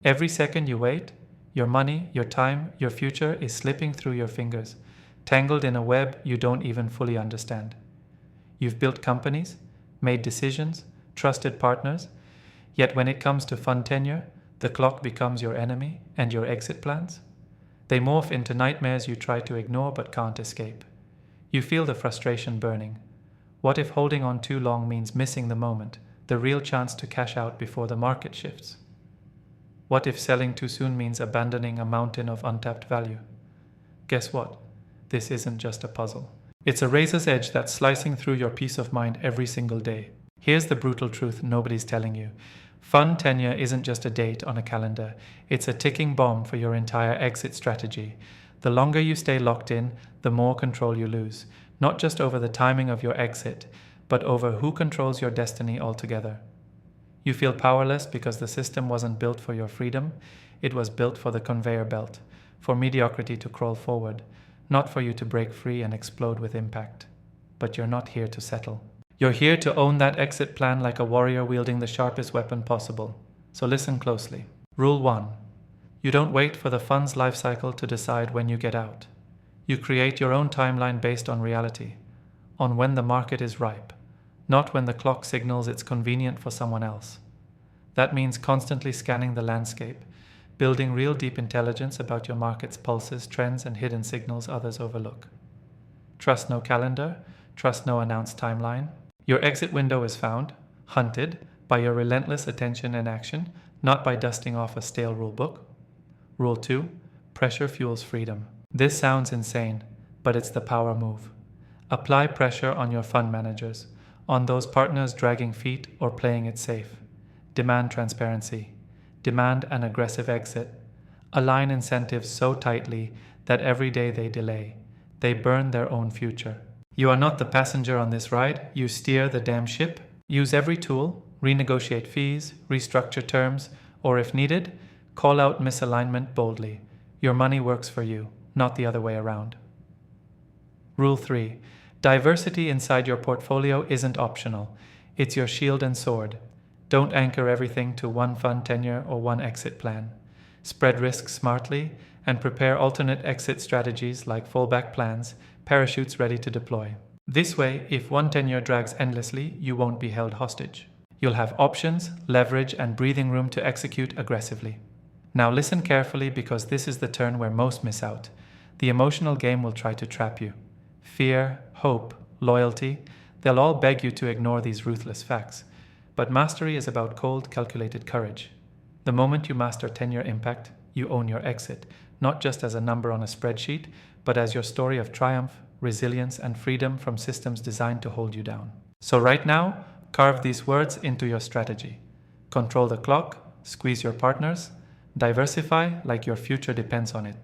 Every second you wait, your money, your time, your future is slipping through your fingers, tangled in a web you don't even fully understand. You've built companies, made decisions, trusted partners, yet when it comes to fund tenure, the clock becomes your enemy and your exit plans. They morph into nightmares you try to ignore but can't escape. You feel the frustration burning. What if holding on too long means missing the moment, the real chance to cash out before the market shifts? What if selling too soon means abandoning a mountain of untapped value? Guess what? This isn't just a puzzle. It's a razor's edge that's slicing through your peace of mind every single day. Here's the brutal truth nobody's telling you. Fund tenure isn't just a date on a calendar. It's a ticking bomb for your entire exit strategy. The longer you stay locked in, the more control you lose. Not just over the timing of your exit, but over who controls your destiny altogether. You feel powerless because the system wasn't built for your freedom. It was built for the conveyor belt, for mediocrity to crawl forward, not for you to break free and explode with impact. But you're not here to settle. You're here to own that exit plan like a warrior wielding the sharpest weapon possible. So listen closely. Rule 1. You don't wait for the fund's life cycle to decide when you get out. You create your own timeline based on reality, on when the market is ripe, not when the clock signals it's convenient for someone else. That means constantly scanning the landscape, building real deep intelligence about your market's pulses, trends, and hidden signals others overlook. Trust no calendar, trust no announced timeline. Your exit window is found, hunted, by your relentless attention and action, not by dusting off a stale rulebook. Rule 2. Pressure fuels freedom. This sounds insane, but it's the power move. Apply pressure on your fund managers, on those partners dragging feet or playing it safe. Demand transparency. Demand an aggressive exit. Align incentives so tightly that every day they delay, they burn their own future. You are not the passenger on this ride, you steer the damn ship. Use every tool, renegotiate fees, restructure terms, or if needed, call out misalignment boldly. Your money works for you, not the other way around. Rule 3. Diversity inside your portfolio isn't optional. It's your shield and sword. Don't anchor everything to one fund tenure or one exit plan. Spread risk smartly and prepare alternate exit strategies like fallback plans, parachutes ready to deploy. This way, if one tenure drags endlessly, you won't be held hostage. You'll have options, leverage, and breathing room to execute aggressively. Now listen carefully because this is the turn where most miss out. The emotional game will try to trap you. Fear, hope, loyalty, they'll all beg you to ignore these ruthless facts. But mastery is about cold, calculated courage. The moment you master tenure impact, you own your exit, not just as a number on a spreadsheet, but as your story of triumph, resilience, and freedom from systems designed to hold you down. So right now, carve these words into your strategy. Control the clock, squeeze your partners, diversify like your future depends on it,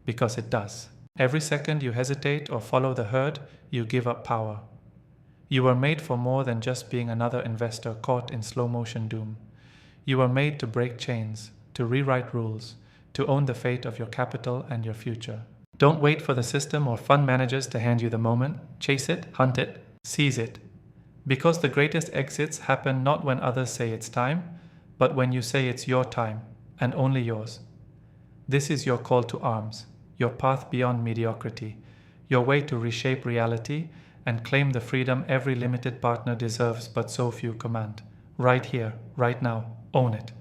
because it does. Every second you hesitate or follow the herd, you give up power. You were made for more than just being another investor caught in slow-motion doom. You were made to break chains, to rewrite rules, to own the fate of your capital and your future. Don't wait for the system or fund managers to hand you the moment. Chase it, hunt it, seize it. Because the greatest exits happen not when others say it's time, but when you say it's your time, and only yours. This is your call to arms, your path beyond mediocrity, your way to reshape reality and claim the freedom every limited partner deserves but so few command. Right here, right now, own it.